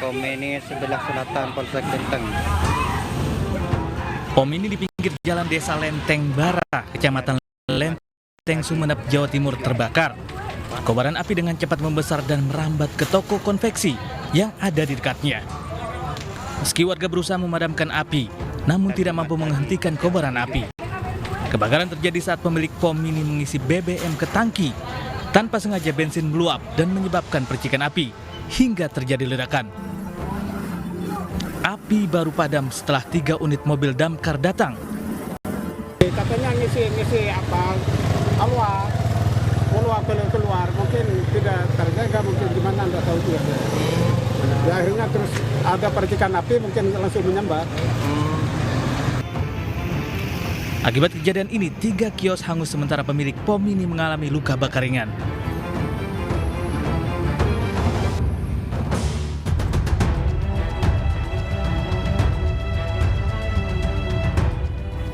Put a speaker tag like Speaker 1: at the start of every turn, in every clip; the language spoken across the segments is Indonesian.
Speaker 1: Pom ini sebelah selatan Polsek Lenteng.
Speaker 2: Pom ini di pinggir jalan Desa Lenteng Barat, Kecamatan Lenteng, Sumeneb, Jawa Timur terbakar. Kobaran api dengan cepat membesar dan merambat ke toko konveksi yang ada di dekatnya. Meski warga berusaha memadamkan api, namun tidak mampu menghentikan kobaran api. Kebakaran terjadi saat pemilik pom mini mengisi BBM ke tangki. Tanpa sengaja bensin meluap dan menyebabkan percikan api hingga terjadi ledakan. Api baru padam setelah 3 unit mobil damkar datang.
Speaker 3: Katanya ngisi apa keluar mungkin tidak terjaga, mungkin gimana nggak tahu dia. Ya, akhirnya terus ada percikan api, mungkin langsung menyambar.
Speaker 2: Akibat kejadian ini, 3 kios hangus sementara pemilik pom ini mengalami luka bakar ringan.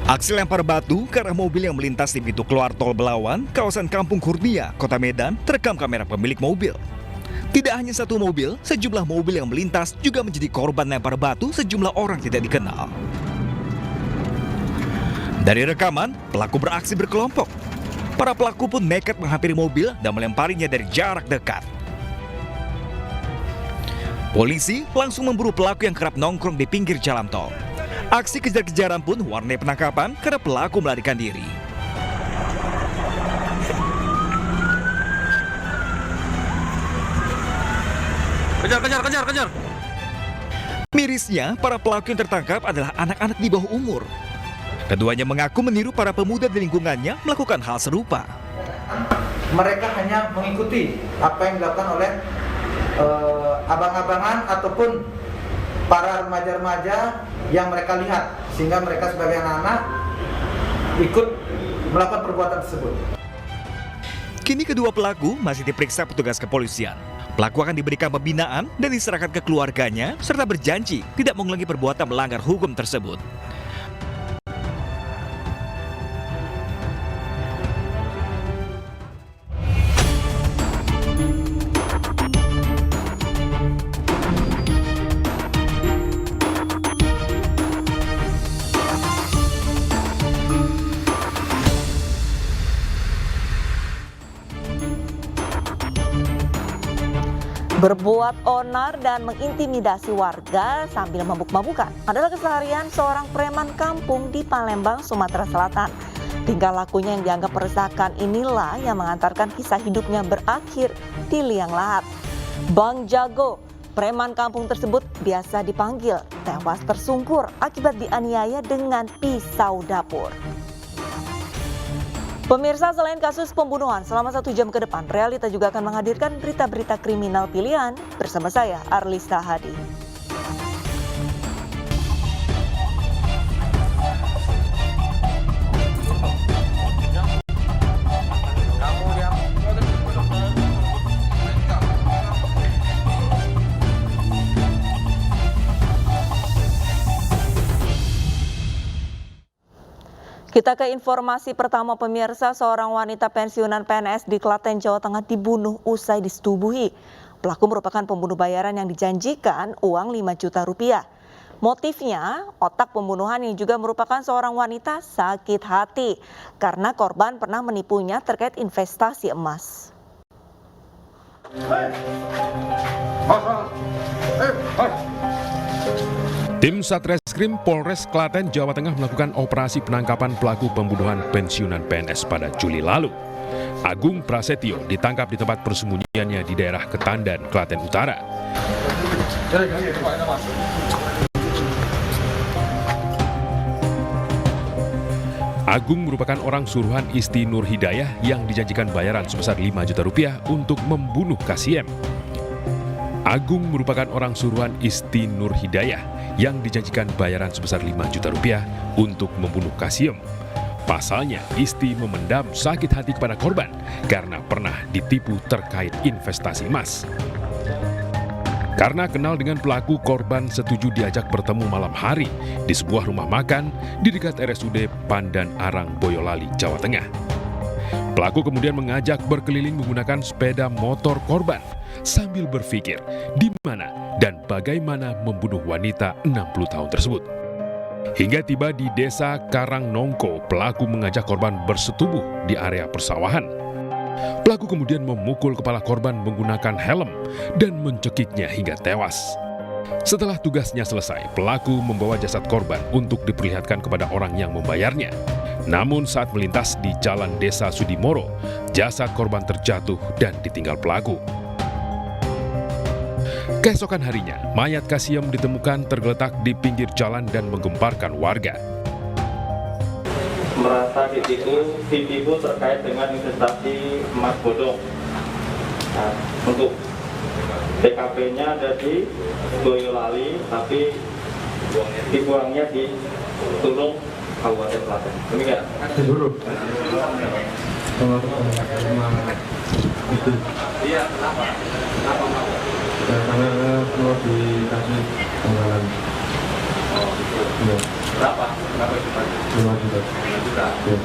Speaker 4: Aksi lempar batu ke arah mobil yang melintas di pintu keluar tol Belawan, kawasan Kampung Kurnia, Kota Medan, terekam kamera pemilik mobil. Tidak hanya satu mobil, sejumlah mobil yang melintas juga menjadi korban lempar batu sejumlah orang tidak dikenal. Dari rekaman, pelaku beraksi berkelompok. Para pelaku pun nekat menghampiri mobil dan melemparinya dari jarak dekat. Polisi langsung memburu pelaku yang kerap nongkrong di pinggir jalan tol. Aksi kejar-kejaran pun warnai penangkapan karena pelaku melarikan diri.
Speaker 2: Kejar!
Speaker 4: Mirisnya, para pelaku yang tertangkap adalah anak-anak di bawah umur. Keduanya mengaku meniru para pemuda di lingkungannya melakukan hal serupa.
Speaker 5: Mereka hanya mengikuti apa yang dilakukan oleh abang-abangan ataupun para remaja-remaja yang mereka lihat, sehingga mereka sebagai anak-anak ikut melakukan perbuatan tersebut.
Speaker 4: Kini kedua pelaku masih diperiksa petugas kepolisian. Pelaku akan diberikan pembinaan dan diserahkan ke keluarganya serta berjanji tidak mengulangi perbuatan melanggar hukum tersebut.
Speaker 6: Berbuat onar dan mengintimidasi warga sambil mabuk-mabukan adalah keseharian seorang preman kampung di Palembang, Sumatera Selatan. Tingkah lakunya yang dianggap meresahkan inilah yang mengantarkan kisah hidupnya berakhir di liang lahat. Bang Jago, preman kampung tersebut biasa dipanggil, tewas tersungkur akibat dianiaya dengan pisau dapur. Pemirsa, selain kasus pembunuhan selama 1 jam ke depan, Realita juga akan menghadirkan berita-berita kriminal pilihan bersama saya, Arlista Hadi. Kita ke informasi pertama, pemirsa. Seorang wanita pensiunan PNS di Klaten, Jawa Tengah dibunuh usai disetubuhi. Pelaku merupakan pembunuh bayaran yang dijanjikan uang 5 juta rupiah. Motifnya, otak pembunuhan yang juga merupakan seorang wanita sakit hati karena korban pernah menipunya terkait investasi emas.
Speaker 7: Tim Satreskrim Polres Klaten, Jawa Tengah melakukan operasi penangkapan pelaku pembunuhan pensiunan PNS pada Juli lalu. Agung Prasetyo ditangkap di tempat persembunyiannya di daerah Ketandan, Klaten Utara. Agung merupakan orang suruhan Isti Nur Hidayah yang dijanjikan bayaran sebesar 5 juta rupiah untuk membunuh Kasiem. Agung merupakan orang suruhan Isti Nur Hidayah yang dijanjikan bayaran sebesar 5 juta rupiah untuk membunuh Kasiem. Pasalnya, Isti memendam sakit hati kepada korban karena pernah ditipu terkait investasi emas. Karena kenal dengan pelaku, korban setuju diajak bertemu malam hari di sebuah rumah makan di dekat RSUD Pandan Arang, Boyolali, Jawa Tengah. Pelaku kemudian mengajak berkeliling menggunakan sepeda motor korban sambil berpikir di mana dan bagaimana membunuh wanita 60 tahun tersebut. Hingga tiba di desa Karangnongko, pelaku mengajak korban bersetubuh di area persawahan. Pelaku kemudian memukul kepala korban menggunakan helm dan mencekiknya hingga tewas. Setelah tugasnya selesai, pelaku membawa jasad korban untuk diperlihatkan kepada orang yang membayarnya. Namun saat melintas di jalan desa Sudimoro, jasad korban terjatuh dan ditinggal pelaku. Keesokan harinya, mayat Kasiem ditemukan tergeletak di pinggir jalan dan menggemparkan warga.
Speaker 8: Merasa ditipu terkait dengan investasi emas bodong. Nah, untuk TKP-nya ada di Boyolali, tapi uangnya di Tulung, Kabupaten Klaten. Demikian. Iya, kenapa?
Speaker 9: Karena mau dikasih tambahan.
Speaker 8: Oh, gitu.
Speaker 9: Iya.
Speaker 8: Berapa? Berapa itu, Pak?
Speaker 9: 5 juta.
Speaker 8: 5 juta.
Speaker 9: Iya.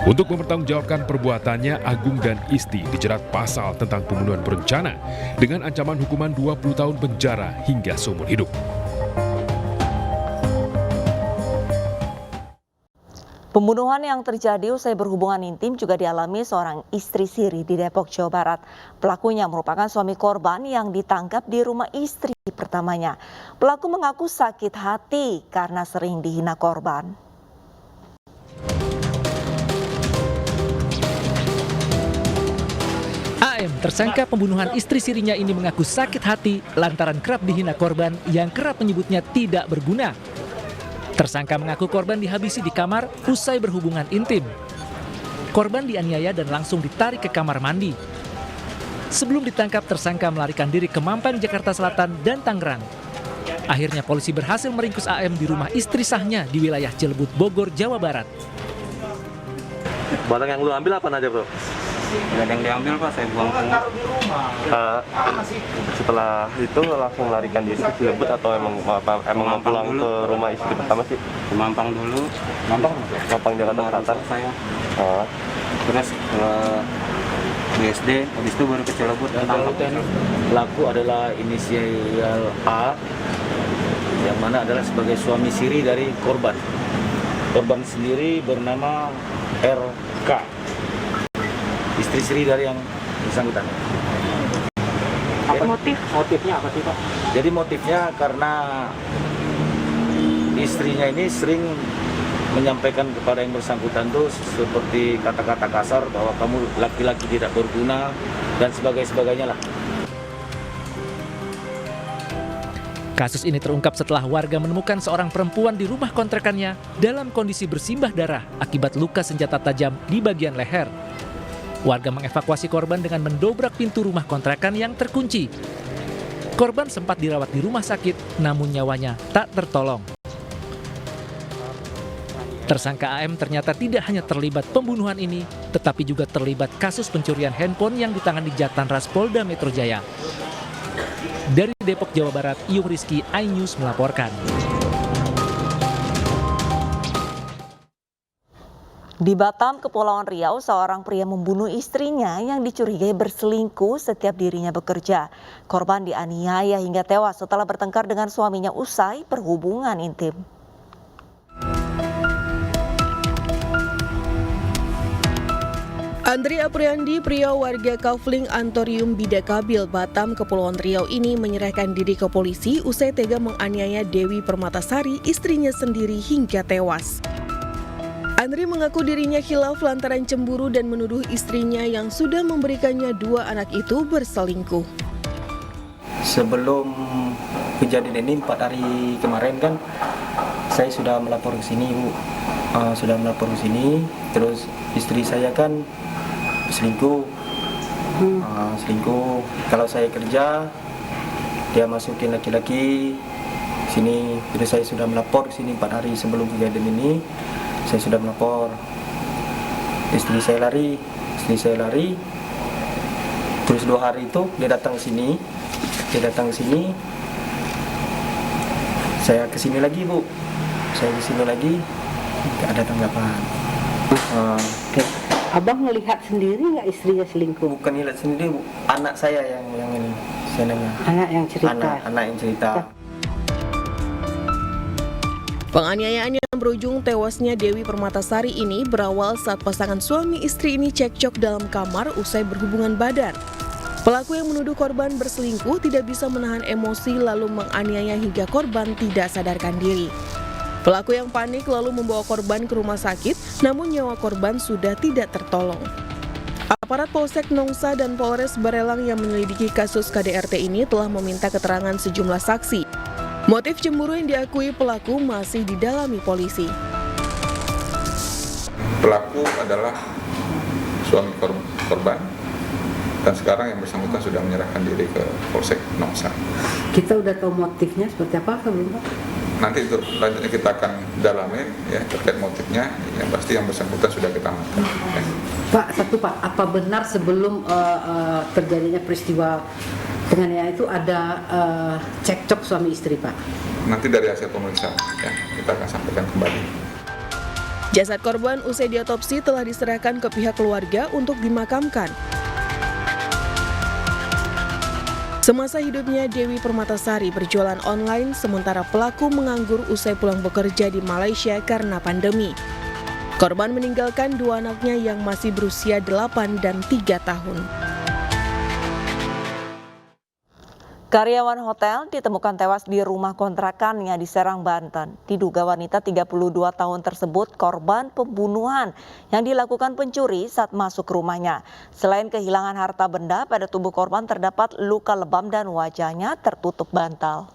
Speaker 7: Untuk mempertanggungjawabkan perbuatannya, Agung dan Isti dijerat pasal tentang pembunuhan berencana dengan ancaman hukuman 20 tahun penjara hingga seumur hidup.
Speaker 6: Pembunuhan yang terjadi usai berhubungan intim juga dialami seorang istri siri di Depok, Jawa Barat. Pelakunya merupakan suami korban yang ditangkap di rumah istri pertamanya. Pelaku mengaku sakit hati karena sering dihina korban.
Speaker 10: AM, tersangka pembunuhan istri sirinya ini mengaku sakit hati lantaran kerap dihina korban yang kerap menyebutnya tidak berguna. Tersangka mengaku korban dihabisi di kamar usai berhubungan intim. Korban dianiaya dan langsung ditarik ke kamar mandi. Sebelum ditangkap, tersangka melarikan diri ke Mampang, Jakarta Selatan dan Tangerang. Akhirnya polisi berhasil meringkus AM di rumah istri sahnya di wilayah Cilebut, Bogor, Jawa Barat.
Speaker 8: Barang yang lu ambil apa aja, Bro?
Speaker 1: Gak ada yang diambil Pak, saya buang semua.
Speaker 8: Setelah itu langsung melarikan diri ke Cilebut atau emang mau pulang ke rumah istri pertama sih?
Speaker 1: Ke Mampang dulu.
Speaker 8: Mampang Jakarta Selatan.
Speaker 1: Saya. Terus ke BSD, habis itu baru ke Cilebut.
Speaker 11: Pelaku adalah inisial A, yang mana adalah sebagai suami siri dari korban. Korban sendiri bernama RK. Istri siri dari yang bersangkutan.
Speaker 12: Apa motifnya apa sih, Pak?
Speaker 11: Jadi motifnya karena istrinya ini sering menyampaikan kepada yang bersangkutan tuh seperti kata-kata kasar bahwa kamu laki-laki tidak berguna dan sebagainya lah.
Speaker 10: Kasus ini terungkap setelah warga menemukan seorang perempuan di rumah kontrakannya dalam kondisi bersimbah darah akibat luka senjata tajam di bagian leher. Warga mengevakuasi korban dengan mendobrak pintu rumah kontrakan yang terkunci. Korban sempat dirawat di rumah sakit, namun nyawanya tak tertolong. Tersangka AM ternyata tidak hanya terlibat pembunuhan ini, tetapi juga terlibat kasus pencurian handphone yang ditangani Jattanras Polda Metro Jaya. Dari Depok, Jawa Barat, Iyung Rizky, iNews melaporkan.
Speaker 6: Di Batam, Kepulauan Riau, seorang pria membunuh istrinya yang dicurigai berselingkuh setiap dirinya bekerja. Korban dianiaya hingga tewas setelah bertengkar dengan suaminya usai berhubungan intim.
Speaker 13: Andri Apriandi, pria warga Kafling Antorium Bidakabil, Batam, Kepulauan Riau ini menyerahkan diri ke polisi usai tega menganiaya Dewi Permatasari, istrinya sendiri hingga tewas. Andri mengaku dirinya khilaf lantaran cemburu dan menuduh istrinya yang sudah memberikannya 2 anak itu berselingkuh.
Speaker 14: Sebelum kejadian ini 4 hari kemarin kan saya sudah melapor ke sini, Bu. Sudah melapor ke sini, terus istri saya kan selingkuh. Selingkuh. Kalau saya kerja, dia masukin laki-laki sini. Jadi saya sudah melapor ke sini 4 hari sebelum kejadian ini. Saya sudah melapor. Istri saya lari. Terus 2 hari itu dia datang ke sini. Saya ke sini lagi, Bu. Saya ke sini lagi, nggak ada tanggapan.
Speaker 15: Abang melihat sendiri nggak istrinya selingkuh?
Speaker 14: Bukan lihat sendiri, anak saya yang ini. Saya nanya.
Speaker 15: Anak yang cerita.
Speaker 14: Anak yang cerita.
Speaker 13: Penganiayaan yang berujung tewasnya Dewi Permatasari ini berawal saat pasangan suami istri ini cekcok dalam kamar usai berhubungan badan. Pelaku yang menuduh korban berselingkuh tidak bisa menahan emosi lalu menganiaya hingga korban tidak sadarkan diri. Pelaku yang panik lalu membawa korban ke rumah sakit, namun nyawa korban sudah tidak tertolong. Aparat Polsek Nongsa dan Polres Barelang yang menyelidiki kasus KDRT ini telah meminta keterangan sejumlah saksi. Motif cemburu yang diakui pelaku masih didalami polisi.
Speaker 16: Pelaku adalah suami korban dan sekarang yang bersangkutan sudah menyerahkan diri ke Polsek Nongsa.
Speaker 15: Kita udah tahu motifnya seperti apa belum Pak?
Speaker 16: Nanti itu lanjutnya kita akan dalami ya terkait motifnya. Yang pasti yang bersangkutan sudah kita amankan. Ya.
Speaker 15: Pak, apa benar sebelum terjadinya peristiwa penganiayaan itu ada cekcok suami istri Pak?
Speaker 16: Nanti dari hasil pemeriksaan ya kita akan sampaikan kembali.
Speaker 13: Jasad korban usai diotopsi telah diserahkan ke pihak keluarga untuk dimakamkan. Semasa hidupnya, Dewi Permatasari berjualan online sementara pelaku menganggur usai pulang bekerja di Malaysia karena pandemi. Korban meninggalkan dua anaknya yang masih berusia 8 dan 3 tahun.
Speaker 6: Karyawan hotel ditemukan tewas di rumah kontrakannya di Serang, Banten. Diduga wanita 32 tahun tersebut korban pembunuhan yang dilakukan pencuri saat masuk ke rumahnya. Selain kehilangan harta benda, pada tubuh korban terdapat luka lebam dan wajahnya tertutup bantal.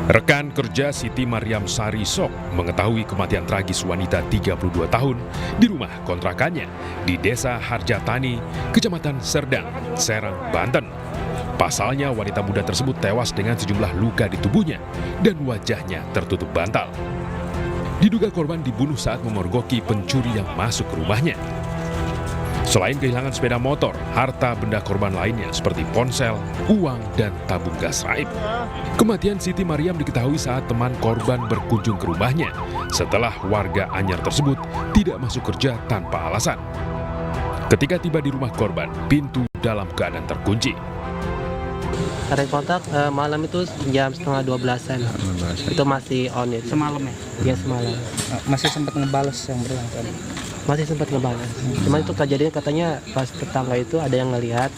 Speaker 7: Rekan kerja Siti Mariam Sari Sok mengetahui kematian tragis wanita 32 tahun di rumah kontrakannya di Desa Harjatani, Kecamatan Serdang, Serang, Banten. Pasalnya wanita muda tersebut tewas dengan sejumlah luka di tubuhnya dan wajahnya tertutup bantal. Diduga korban dibunuh saat memergoki pencuri yang masuk ke rumahnya. Selain kehilangan sepeda motor, harta benda korban lainnya seperti ponsel, uang, dan tabung gas raib. Kematian Siti Mariam diketahui saat teman korban berkunjung ke rumahnya setelah warga anyar tersebut tidak masuk kerja tanpa alasan. Ketika tiba di rumah korban, pintu dalam keadaan terkunci.
Speaker 17: Ada kontak malam itu jam 11:30-an. Itu masih on itu.
Speaker 12: Semalam ya?
Speaker 17: Iya semalam.
Speaker 12: Masih sempat ngebales yang bersangkutan?
Speaker 17: Masih sempat ngebales. Cuman itu kejadian katanya pas tetangga itu ada yang ngelihat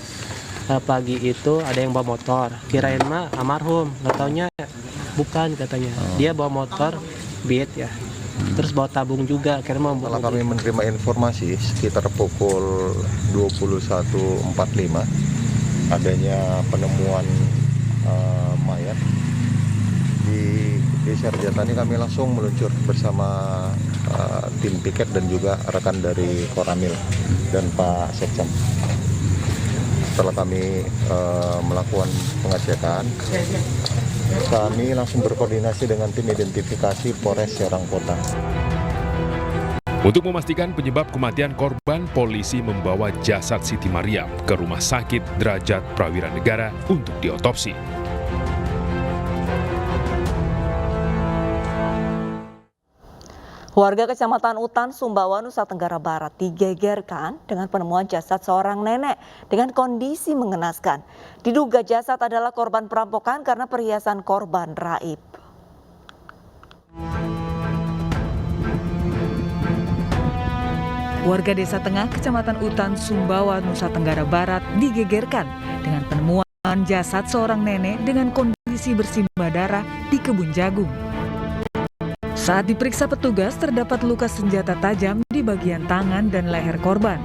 Speaker 17: pagi itu ada yang bawa motor. Kirain mah almarhum, nggak taunya bukan katanya. Dia bawa motor Beat ya. Terus bawa tabung juga. Karena
Speaker 18: setelah kami menerima informasi sekitar pukul 21.45 adanya penemuan mayat di Desa Harjatani, kami langsung meluncur bersama tim piket dan juga rekan dari Koramil dan Pak Sekcam. Setelah kami melakukan pengecekan, kami langsung berkoordinasi dengan tim identifikasi Polres Serang Kota.
Speaker 7: Untuk memastikan penyebab kematian korban, polisi membawa jasad Siti Mariam ke Rumah Sakit Derajat Prawira Negara untuk diotopsi.
Speaker 6: Warga Kecamatan Utan, Sumbawa, Nusa Tenggara Barat digegerkan dengan penemuan jasad seorang nenek dengan kondisi mengenaskan. Diduga jasad adalah korban perampokan karena perhiasan korban raib.
Speaker 19: Warga Desa Tengah, Kecamatan Utan, Sumbawa, Nusa Tenggara Barat digegerkan dengan penemuan jasad seorang nenek dengan kondisi bersimbah darah di kebun jagung. Saat diperiksa petugas, terdapat luka senjata tajam di bagian tangan dan leher korban.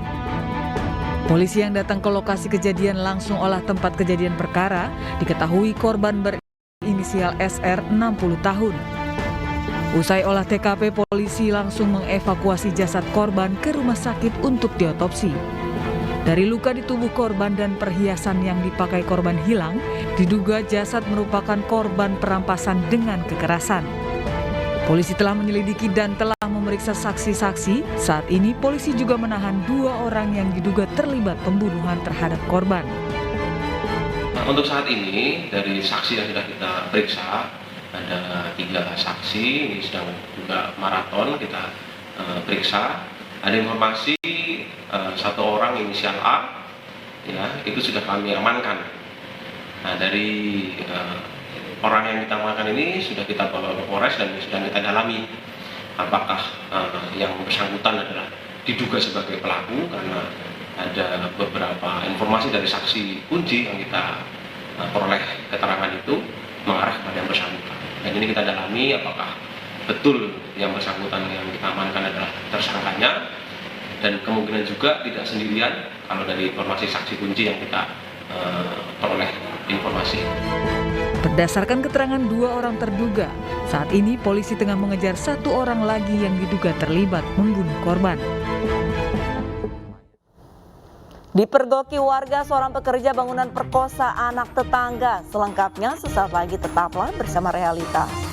Speaker 19: Polisi yang datang ke lokasi kejadian langsung olah tempat kejadian perkara, diketahui korban berinisial SR 60 tahun. Usai olah TKP, polisi langsung mengevakuasi jasad korban ke rumah sakit untuk diotopsi. Dari luka di tubuh korban dan perhiasan yang dipakai korban hilang, diduga jasad merupakan korban perampasan dengan kekerasan. Polisi telah menyelidiki dan telah memeriksa saksi-saksi. Saat ini polisi juga menahan 2 orang yang diduga terlibat pembunuhan terhadap korban.
Speaker 20: Untuk saat ini dari saksi yang sudah kita periksa ada 3 saksi, ini sedang juga maraton kita periksa. Ada informasi 1 orang inisial A, ya, itu sudah kami amankan. Nah, dari orang yang kita amankan ini sudah kita bawa ke Polres dan sudah kita dalami apakah yang bersangkutan adalah diduga sebagai pelaku, karena ada beberapa informasi dari saksi kunci yang kita peroleh keterangan itu mengarah kepada yang bersangkutan. Dan ini kita dalami apakah betul yang bersangkutan yang kita amankan adalah tersangkanya, dan kemungkinan juga tidak sendirian kalau dari informasi saksi kunci yang kita peroleh informasi.
Speaker 19: Berdasarkan keterangan 2 orang terduga, saat ini polisi tengah mengejar 1 orang lagi yang diduga terlibat membunuh korban.
Speaker 6: Dipergoki warga seorang pekerja bangunan perkosa anak tetangga. Selengkapnya sesaat lagi, tetaplah bersama Realita.